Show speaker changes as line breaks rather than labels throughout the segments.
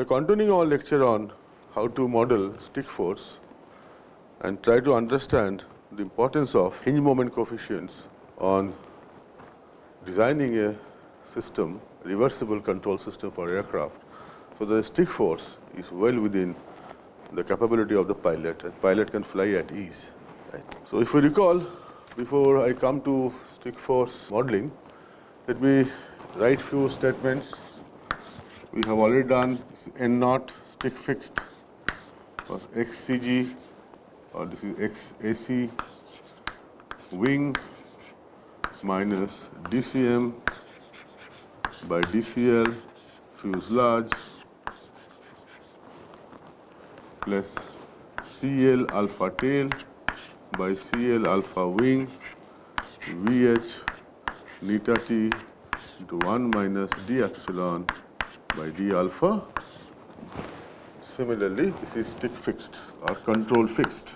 are continuing our lecture on how to model stick force and try to understand the importance of hinge moment coefficients on designing a system, reversible control system for aircraft. So the stick force is well within the capability of the pilot, and pilot can fly at ease. Right? So if we recall, before I come to stick force modeling, let me write few statements. We have already done n naught stick fixed was xcg, or this is xac wing minus dcm by dcl fuselage plus cl alpha tail by cl alpha wing vh neta t into 1 minus d epsilon by d alpha. Similarly, this is stick fixed or control fixed,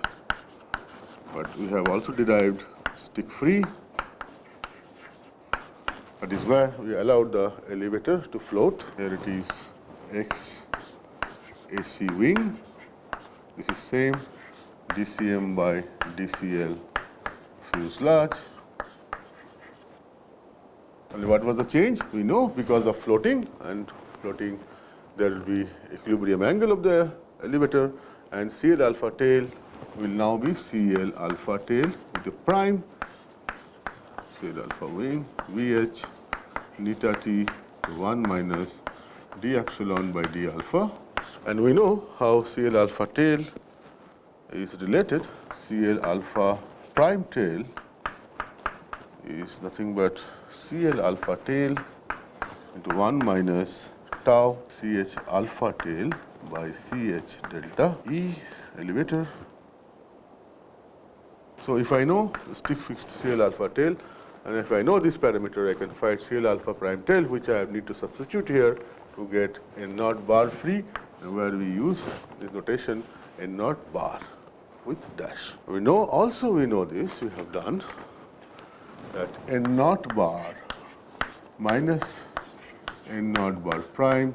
but we have also derived stick free. That is where we allowed the elevator to float. Here it is x AC wing. This is same dcm by dcl fuselage. And what was the change? We know because of floating, and floating there will be equilibrium angle of the elevator, and CL alpha tail will now be CL alpha tail with a prime, CL alpha wing VH neta t 1 minus d epsilon by d alpha. And we know how CL alpha tail is related. CL alpha prime tail is nothing but CL alpha tail into 1 minus tau CH alpha tail by CH delta E elevator. So if I know stick fixed CL alpha tail, and if I know this parameter, I can find CL alpha prime tail, which I need to substitute here to get n naught bar free, where we use this notation n naught bar with dash. We know this, we have done that n naught bar minus n naught bar prime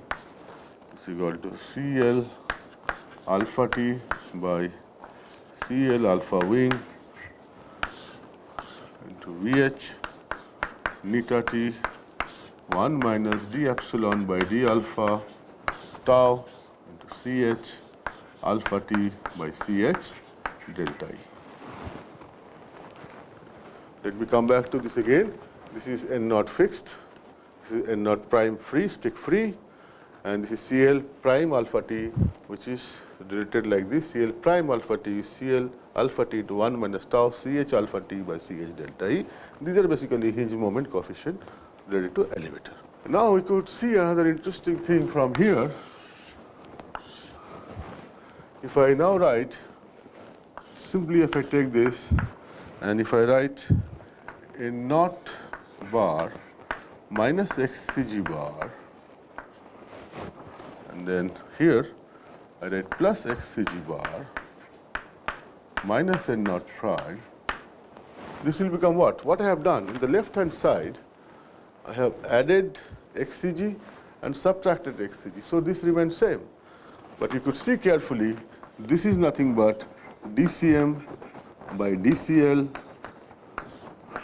is equal to CL alpha t by CL alpha wing into VH neta t 1 minus d epsilon by d alpha tau into CH alpha t by CH delta E. Let me come back to this again. This is n naught fixed, this is n naught prime free, stick free, and this is CL prime alpha t, which is related like this. CL prime alpha t is CL alpha t to 1 minus tau CH alpha t by CH delta E. These are basically hinge moment coefficient related to elevator. Now we could see another interesting thing from here. If I now write, simply if I take this and if I write n naught bar minus xcg bar, and then here I write plus xcg bar minus n naught prime, this will become what? What I have done in the left hand side, I have added xcg and subtracted xcg. So this remains same. But you could see carefully, this is nothing but dcm by dcl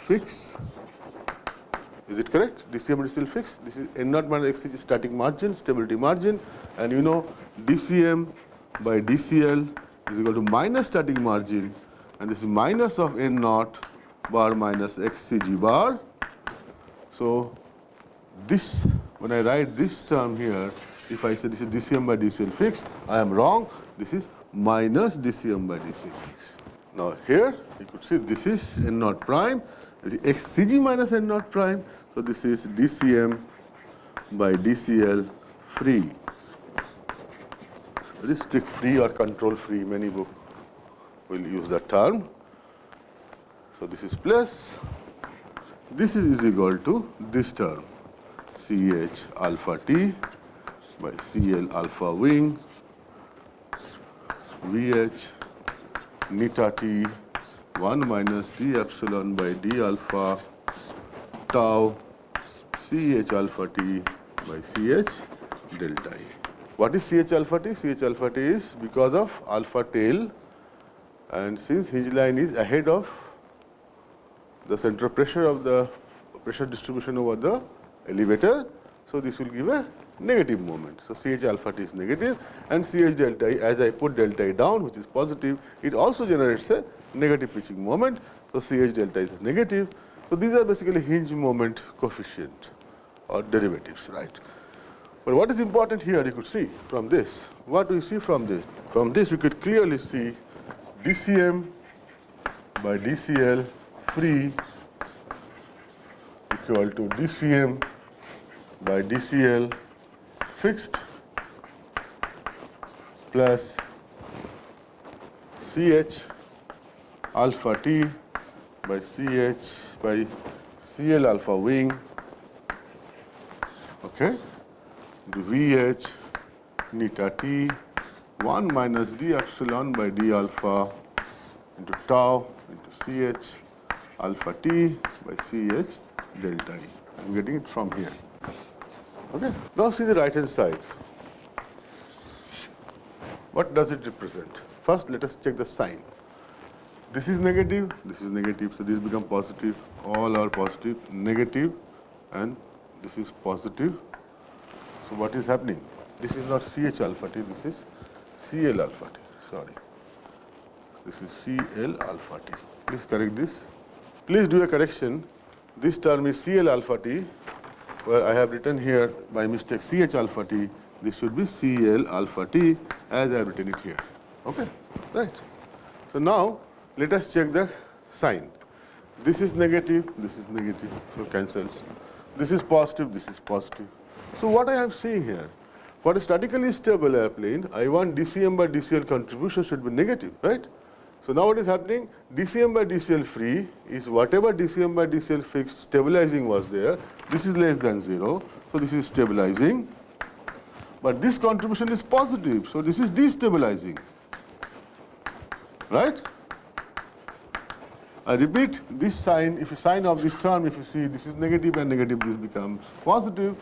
fix. Is it correct? dcm by dcl fix. This is n naught minus xcg static margin, stability margin, and you know dcm by dcl is equal to minus static margin, and this is minus of n naught bar minus xcg bar. So this, when I write this term here, if I say this is dcm by dcl fixed, I am wrong. This is minus dcm by dcl fixed. Now here you could see this is n naught prime, this is xcg minus n naught prime. So this is dcm by dcl free. It is stick free or control free. Many books will use that term. So this is plus. This is equal to this term, CH alpha t by CL alpha wing VH neta t 1 minus d epsilon by d alpha tau CH alpha t by CH delta E. What is CH alpha T? CH alpha T is because of alpha tail, and since hinge line is ahead of the center of pressure of the pressure distribution over the elevator, so this will give a negative moment. So CH alpha T is negative, and CH delta I, as I put delta I down, which is positive, it also generates a negative pitching moment. So CH delta is negative. So these are basically hinge moment coefficient or derivatives, right? But what is important here, you could see from this. What do you see from this? From this, you could clearly see dCm by dCl free equal to dCm by dCl fixed plus CH alpha T by CH by CL alpha wing, okay, into VH neta T 1 minus d epsilon by d alpha into tau into CH alpha T by CH delta I. I'm getting it from here. Okay. Now see the right hand side. What does it represent? First, let us check the sign. This is negative, so these become positive, all are positive, negative, and this is positive. So what is happening? This is not CH alpha T, this is CL alpha T, sorry. This is CL alpha T. Please correct this. Please do a correction. This term is CL alpha T, where I have written here by mistake CH alpha T. This should be CL alpha T as I have written it here. Okay, right. So now let us check the sign. This is negative, so cancels. This is positive, this is positive. So what I am seeing here, for a statically stable airplane, I want dCm by dCl contribution should be negative, right? So now what is happening? dCm by dCl free is whatever dCm by dCl fixed stabilizing was there. This is less than 0, so this is stabilizing. But this contribution is positive, so this is destabilizing, right? I repeat, this sign, if you sign of this term, if you see this is negative and negative, this becomes positive,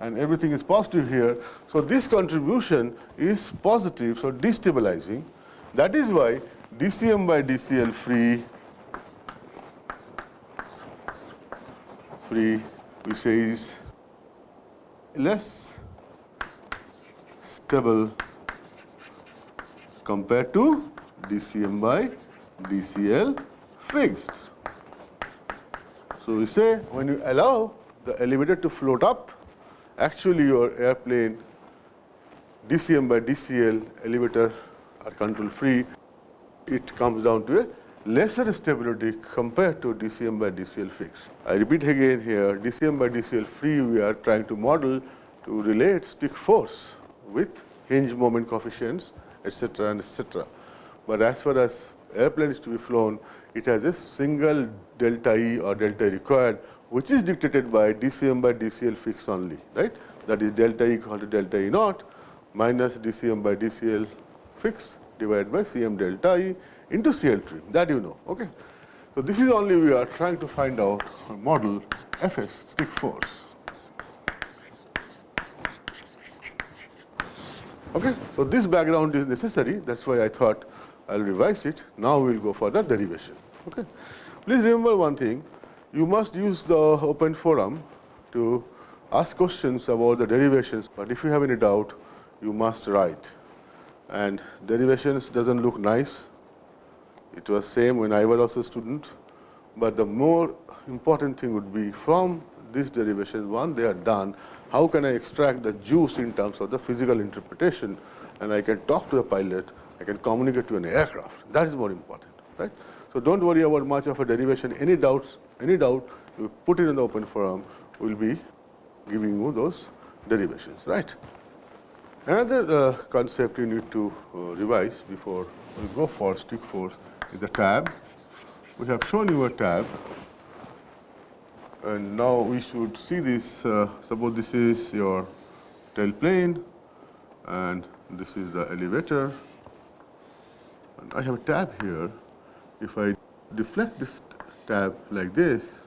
and everything is positive here. So this contribution is positive, so destabilizing. That is why dCm by dCl free, we say is less stable compared to dCm by dCl fixed. So we say when you allow the elevator to float up, actually your airplane dCm by dCl elevator are control free, it comes down to a lesser stability compared to dCm by dCl fixed. I repeat again here, dCm by dCl free we are trying to model to relate stick force with hinge moment coefficients, etc. and etc. But as far as airplane is to be flown, it has a single delta E or delta E required, which is dictated by dCm by dCl fixed only, right? That is delta E equal to delta E naught minus dCm by dCl fixed divided by Cm delta E into CL trim. That you know, okay? So this is only we are trying to find out or model Fs, stick force. Okay, so this background is necessary. That's why I thought I'll revise it. Now we'll go for the derivation. Okay, please remember one thing. You must use the open forum to ask questions about the derivations. But if you have any doubt, you must write. And derivations doesn't look nice. It was same when I was also a student. But the more important thing would be from these derivations, once they are done, how can I extract the juice in terms of the physical interpretation, and I can talk to a pilot, I can communicate to an aircraft. That is more important, right? So don't worry about much of a derivation. Any doubt, you put it in the open forum, we'll be giving you those derivations, right? Another concept you need to revise before we go for stick force is the tab. We have shown you a tab. And now we should see this, suppose this is your tail plane, and this is the elevator. And I have a tab here. If I deflect this tab like this,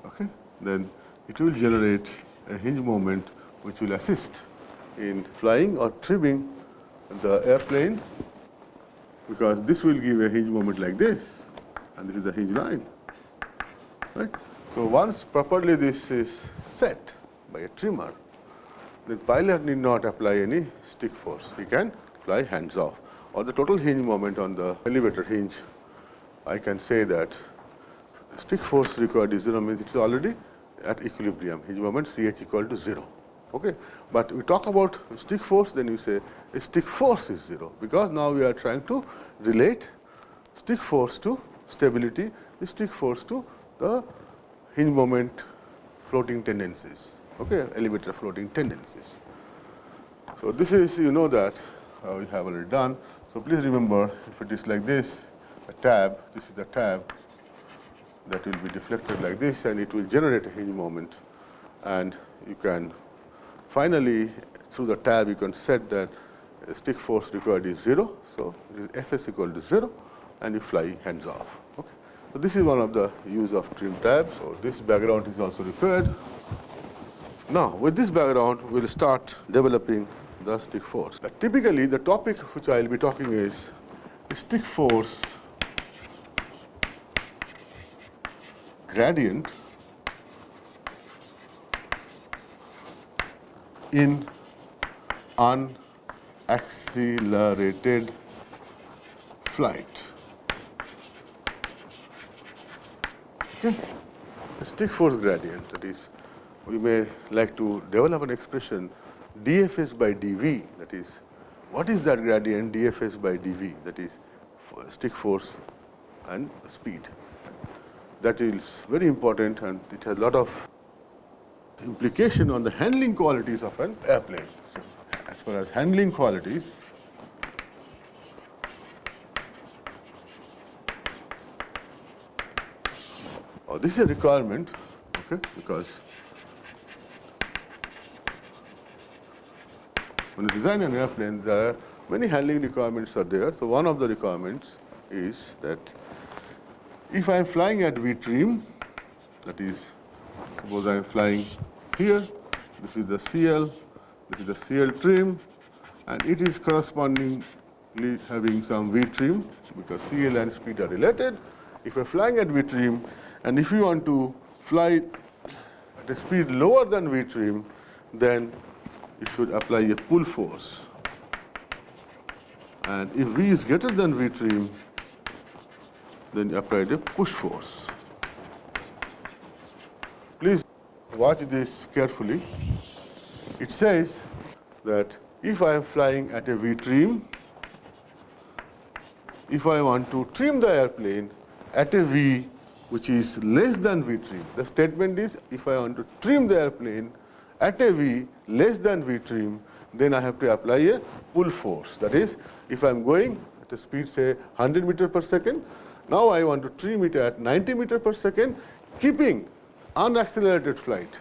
okay, then it will generate a hinge moment which will assist in flying or trimming the airplane, because this will give a hinge moment like this, and this is the hinge line. Right? So once properly this is set by a trimmer, the pilot need not apply any stick force. He can fly hands off. Or the total hinge moment on the elevator hinge, I can say that stick force required is 0, means it is already at equilibrium. Hinge moment CH equal to 0. Okay? But we talk about stick force, then you say stick force is 0, because now we are trying to relate stick force to stability, stick force to the hinge moment floating tendencies. Okay, elevator floating tendencies. So this is, you know that we have already done. So please remember, if it is like this, a tab, this is the tab that will be deflected like this, and it will generate a hinge moment. And you can finally, through the tab, you can set that stick force required is 0. So Fs equal to 0, and you fly hands off. Okay. So this is one of the use of trim tabs. So this background is also required. Now, with this background, we'll start developing the stick force. Typically, the topic which I will be talking is stick force gradient in unaccelerated flight. Okay. The stick force gradient, that is, we may like to develop an expression dfs by dv, that is, what is that gradient dfs by dv, that is stick force and speed. That is very important, and it has a lot of implication on the handling qualities of an airplane. So, as far as handling qualities, this is a requirement, okay, because when you design an airplane, there are many handling requirements are there. So one of the requirements is that if I am flying at V trim, that is, suppose I am flying here, this is the CL, this is the CL trim, and it is correspondingly having some V trim, because CL and speed are related. If you are flying at V trim, and if you want to fly at a speed lower than V trim, then you should apply a pull force. And if V is greater than V trim, then you apply a push force. Please watch this carefully. It says that if I am flying at a V trim, if I want to trim the airplane at a V which is less than V trim, the statement is if I want to trim the airplane at a V less than V trim, then I have to apply a pull force. That is, if I am going at a speed, say 100 meters per second, now I want to trim it at 90 meters per second, keeping unaccelerated flight.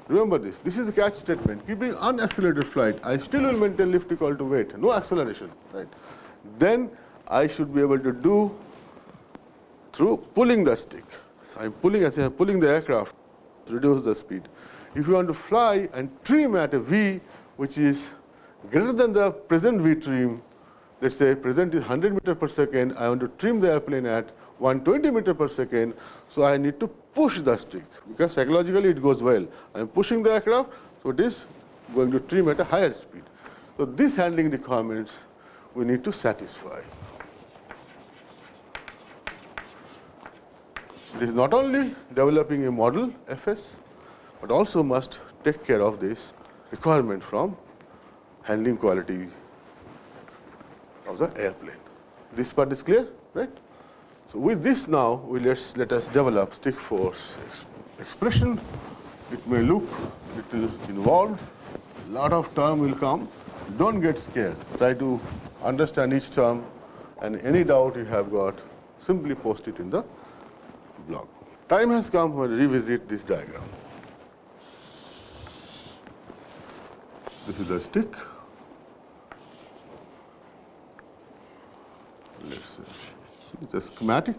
Remember this. This is a catch statement. Keeping unaccelerated flight, I still will maintain lift equal to weight, no acceleration. Right? Then I should be able to do through pulling the stick. So I'm pulling, as I am pulling the aircraft, reduce the speed. If you want to fly and trim at a V which is greater than the present V trim, let's say present is 100 meters per second, I want to trim the airplane at 120 meters per second, so I need to push the stick, because psychologically it goes well. I am pushing the aircraft, so it is going to trim at a higher speed. So these handling requirements we need to satisfy. It is not only developing a model FS, but also must take care of this requirement from handling quality of the airplane. This part is clear, right? So with this now, let us develop stick force expression. It may look a little involved. A lot of term will come. Don't get scared. Try to understand each term, and any doubt you have got, simply post it in the blog. Time has come to revisit this diagram. This is the stick. Let's see. It's a schematic.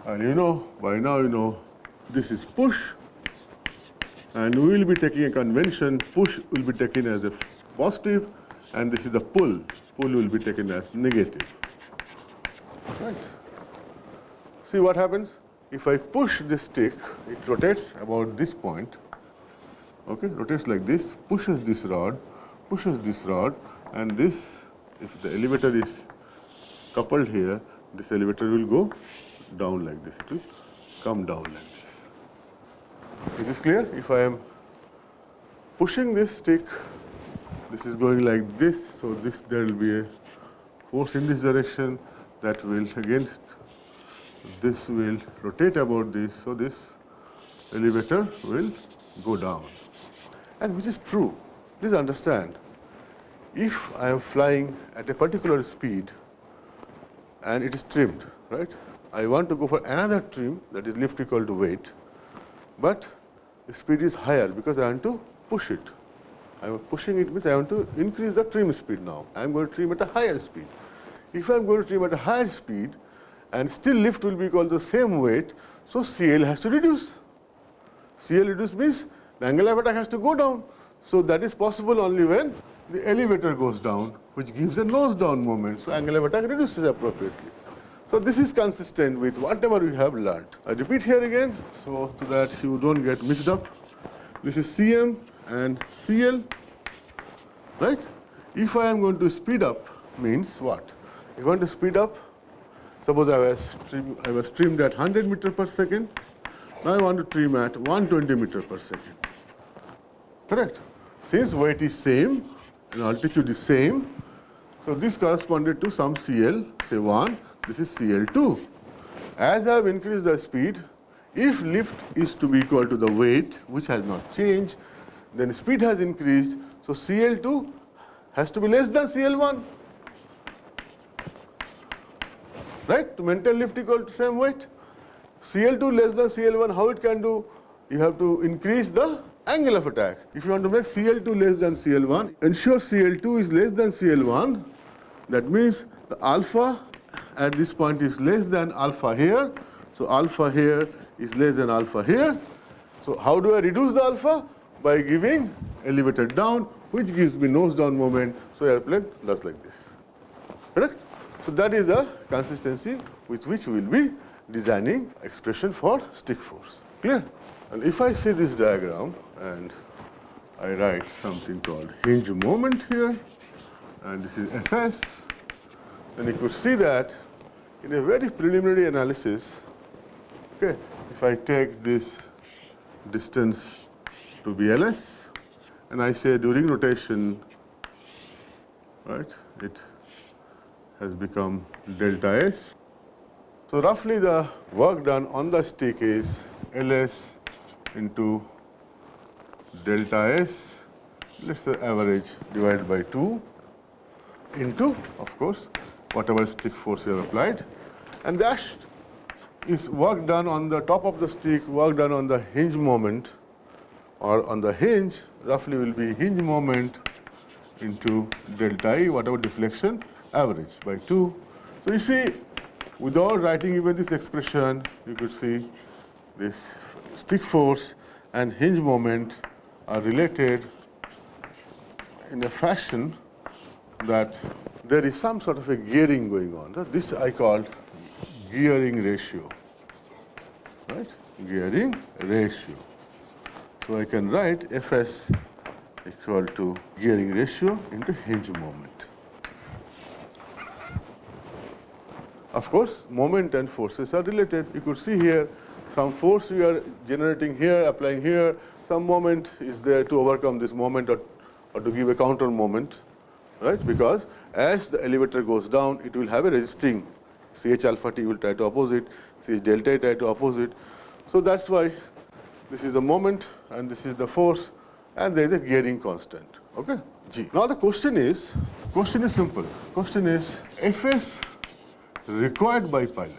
And by now, this is push, and we will be taking a convention. Push will be taken as a positive, and this is the pull. Pull will be taken as negative. Right. See what happens? If I push this stick, it rotates about this point. Okay, rotates like this, pushes this rod, and this, if the elevator is coupled here, this elevator will go down like this. It will come down like this. Is this clear? If I am pushing this stick, this is going like this, so there will be a force in this direction that will against this will rotate about this, so this elevator will go down. And which is true. Please understand, if I am flying at a particular speed and it is trimmed, right? I want to go for another trim, that is lift equal to weight, but the speed is higher because I want to push it. I am pushing it means I want to increase the trim speed now. I am going to trim at a higher speed. If I am going to trim at a higher speed and still lift will be equal to the same weight, so CL has to reduce. CL reduce means the angle of attack has to go down. So that is possible only when the elevator goes down, which gives a nose down moment. So angle of attack reduces appropriately. So this is consistent with whatever we have learned. I repeat here again, so that you don't get mixed up. This is CM and CL, right? If I am going to speed up, means what? If I want to speed up, suppose I was trimmed at 100 meters per second. Now I want to trim at 120 meters per second. Correct? Since weight is same and altitude is same, so this corresponded to some CL, say 1, this is CL2. As I have increased the speed, if lift is to be equal to the weight, which has not changed, then speed has increased, so CL2 has to be less than CL1. Right? To maintain lift equal to same weight. CL2 less than CL1, how it can do? You have to increase the angle of attack. If you want to make CL2 less than CL1, ensure CL2 is less than CL1. That means the alpha at this point is less than alpha here. So alpha here is less than alpha here. So how do I reduce the alpha? By giving elevator down, which gives me nose down moment. So airplane does like this. Correct? So that is the consistency with which we will be designing expression for stick force. Clear? And if I see this diagram and I write something called hinge moment here, and this is Fs, then you could see that in a very preliminary analysis, okay, if I take this distance to be Ls, and I say during rotation, right, it has become delta S. So roughly the work done on the stick is Ls into delta S, let's say average divided by 2 into, of course, whatever stick force you have applied. And that is work done on the top of the stick, work done on the hinge moment, or on the hinge, roughly will be hinge moment into delta E, whatever deflection, average by 2. So you see, without writing even this expression, you could see this stick force and hinge moment are related in a fashion that there is some sort of a gearing going on. So this I called gearing ratio, right? Gearing ratio. So I can write Fs equal to gearing ratio into hinge moment. Of course, moment and forces are related. You could see here some force we are generating here, applying here, some moment is there to overcome this moment or to give a counter moment, right? Because as the elevator goes down, it will have a resisting Ch alpha t will try to oppose it, Ch delta try to oppose it. So that's why this is the moment and this is the force, and there is a gearing constant. Okay, G. Now the question is simple. Question is Fs required by pilot.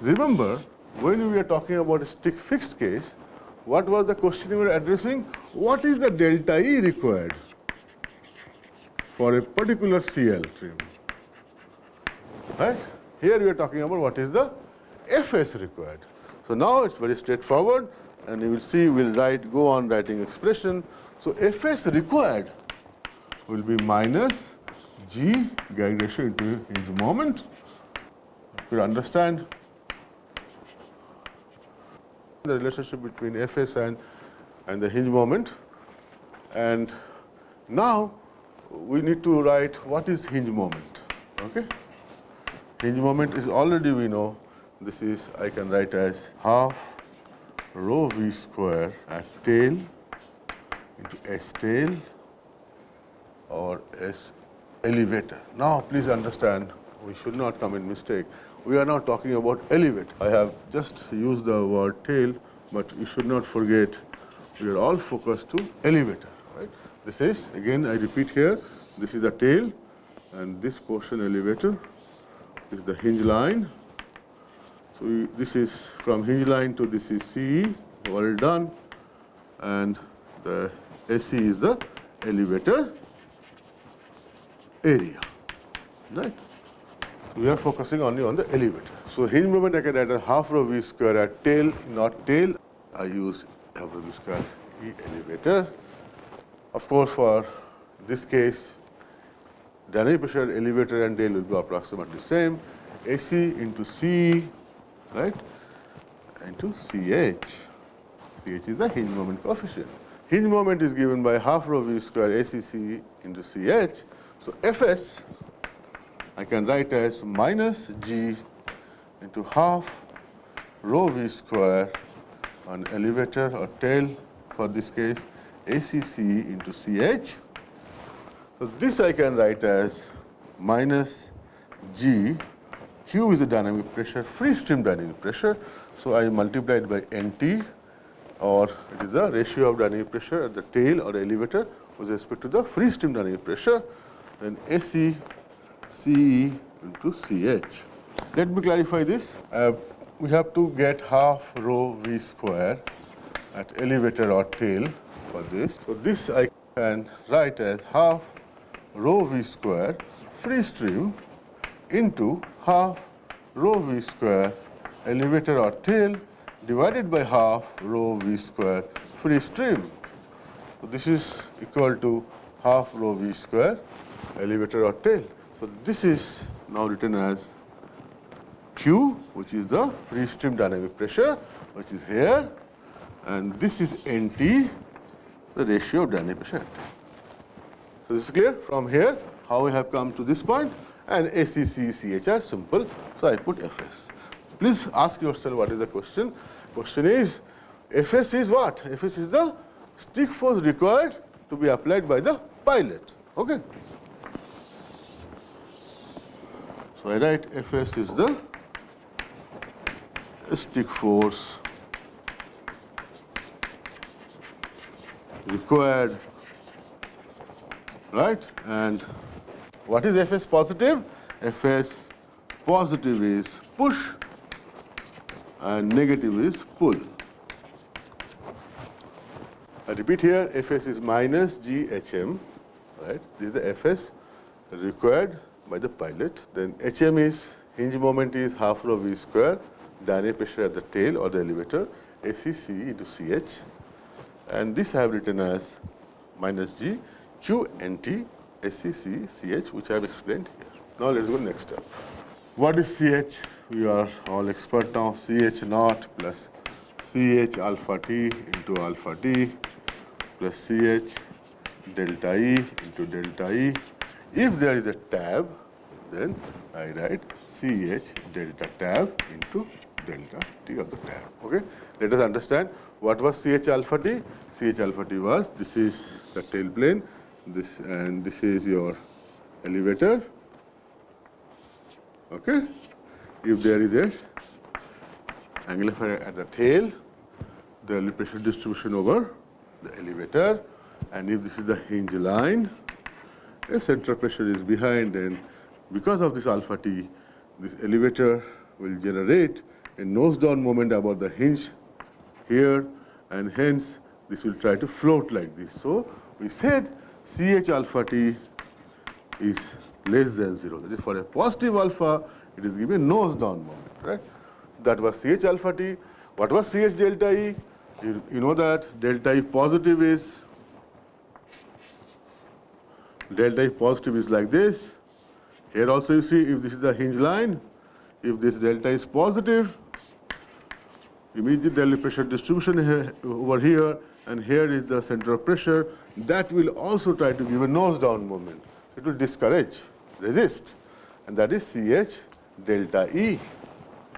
Remember, when we are talking about a stick fixed case, what was the question we were addressing? What is the delta E required for a particular CL trim. Right? Here we are talking about what is the Fs required. So now it's very straightforward, and you will see we'll go on writing expression. So Fs required will be minus G gag ratio into hinge moment. You could understand the relationship between Fs and the hinge moment. And now we need to write what is hinge moment. Okay? Hinge moment is already we know this is I can write as half rho v square at tail into S tail or S elevator. Now please understand, we should not commit mistake. We are now talking about elevator. I have just used the word tail, but you should not forget we are all focused to elevator. Right? This is, again I repeat here, this is the tail and this portion elevator is the hinge line. So this is from hinge line to this is CE, well done, and the SE is the elevator area. Right? We are focusing only on the elevator. So hinge moment I can write as half rho v square at tail, not tail. I use half rho v square E elevator. Of course, for this case, dynamic pressure elevator and tail will be approximately same. AC into C, right, into CH. CH is the hinge moment coefficient. Hinge moment is given by half rho v square ACC into CH. So Fs I can write as minus G into half rho v square on elevator or tail, for this case ACC into CH. So this I can write as minus G. Q is the dynamic pressure, free stream dynamic pressure. So I multiply it by NT, or it is the ratio of dynamic pressure at the tail or elevator with respect to the free stream dynamic pressure. Then AC CE into CH. Let me clarify this. We have to get half rho v square at elevator or tail for this. So this I can write as half rho v square free stream into half rho v square elevator or tail divided by half rho v square free stream. So this is equal to half rho v square elevator or tail. So this is now written as Q, which is the free stream dynamic pressure, which is here, and this is NT, the ratio of dynamic pressure. So this is clear from here how we have come to this point, and ACC, CH are simple, so I put Fs. Please ask yourself what is the question. Question is, Fs is what? Fs is the stick force required to be applied by the pilot. Okay. So I write Fs is the stick force required, right? And what is Fs positive? Fs positive is push and negative is pull. I repeat here, Fs is minus GHM, right? This is the Fs required by the pilot. Then HM is, hinge moment is half rho v square, dynamic pressure at the tail or the elevator, ACC into CH. And this I have written as minus G, Q, NT, SCC, CH, which I have explained here. Now let's go next step. What is CH? We are all expert now. CH naught plus CH alpha T into alpha T plus CH delta E into delta E. If there is a tab, then I write CH delta tab into delta T of the tab. Okay? Let us understand what was CH alpha T. CH alpha T was, this is the tail plane, this, and this is your elevator. Okay? If there is a angular fire at the tail, the pressure distribution over the elevator, and if this is the hinge line, a central pressure is behind, and because of this alpha T, this elevator will generate a nose down moment about the hinge here, and hence this will try to float like this. So we said CH alpha T is less than 0. That is, for a positive alpha, it is given nose down moment, right? So that was Ch alpha t. What was Ch delta E? You know that delta E positive is like this. Here also you see, if this is the hinge line, if this delta is positive, immediately there will be pressure distribution here, over here, and here is the center of pressure. That will also try to give a nose down moment. It will discourage, resist, and that is Ch delta E,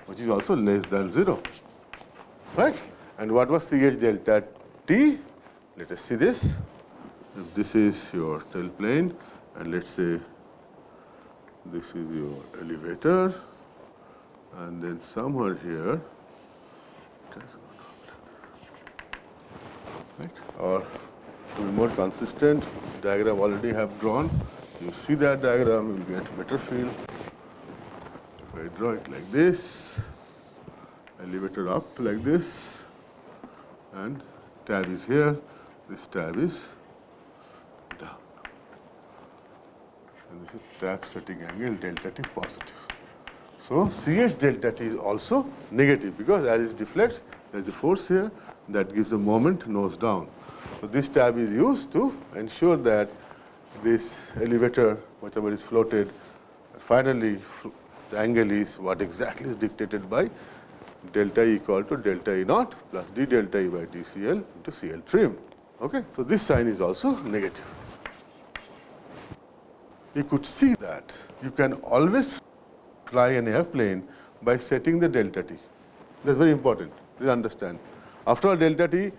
which is also less than 0, right? And what was Ch delta T? Let us see this. If this is your tail plane, and let's say this is your elevator, and then somewhere here, it has gone up, right? Or to be more consistent, diagram already have drawn. You see that diagram, you will get better feel. If I draw it like this, elevator up like this, and tab is here, this tab is down. And this is tab setting angle delta T positive. So Ch delta T is also negative, because as it deflects, there is a force here that gives a moment nose down. So this tab is used to ensure that this elevator, whatever is floated, finally the angle is what exactly is dictated by delta E equal to delta E naught plus d delta E by dCl into Cl trim. Okay? So this sign is also negative. You could see that you can always fly an airplane by setting the delta T. That's very important. Please understand. After all, delta T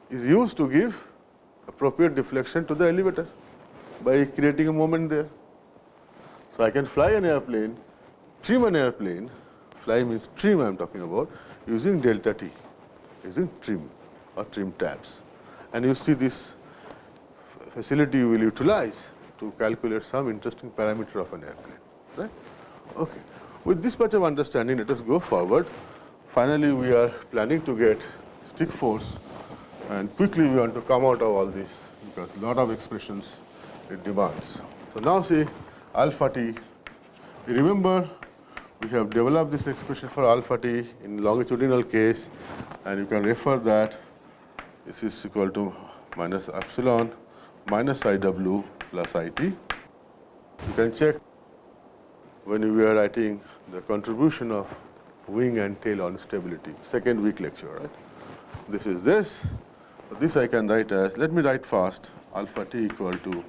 is used to give appropriate deflection to the elevator by creating a moment there. So I can fly an airplane, trim an airplane, fly means trim I am talking about, using delta T, using trim or trim tabs. And you see this facility you will utilize to calculate some interesting parameter of an airplane, right? Okay. With this much of understanding, let us go forward. Finally, we are planning to get stick force, and quickly we want to come out of all this because a lot of expressions it demands. So now see alpha t. You remember we have developed this expression for alpha t in longitudinal case, and you can refer that this is equal to minus epsilon minus IW plus IT. You can check when we are writing the contribution of wing and tail on stability, second week lecture, right? This is this. So this I can write as, let me write fast, alpha t equal to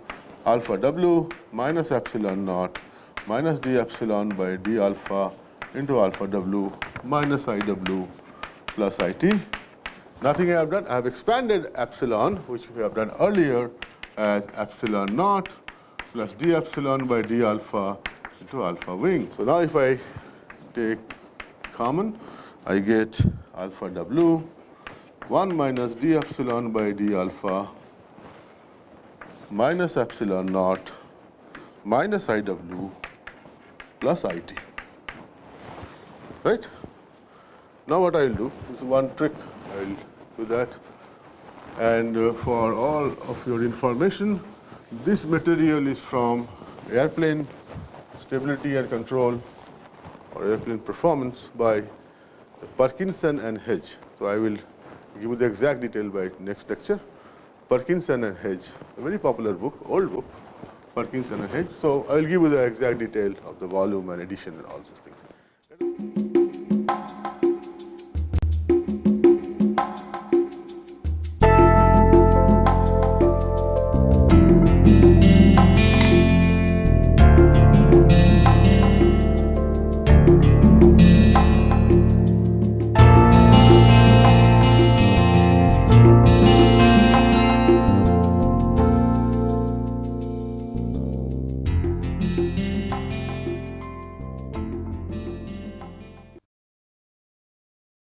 alpha w minus epsilon naught minus d epsilon by d alpha into alpha w minus IW plus IT. Nothing I have done. I have expanded epsilon, which we have done earlier, as epsilon naught plus d epsilon by d alpha into alpha wing. So now if I take common, I get alpha w 1 minus d epsilon by d alpha minus epsilon naught minus IW plus IT. Right? Now what I will do is one trick. I will do that. And for all of your information, this material is from airplane stability and control or airplane performance by Parkinson and Hedge. So I will give you the exact detail by next lecture. Parkinson and Hedge, a very popular book, old book, Parkinson and Hedge. So I will give you the exact detail of the volume and edition and all these things.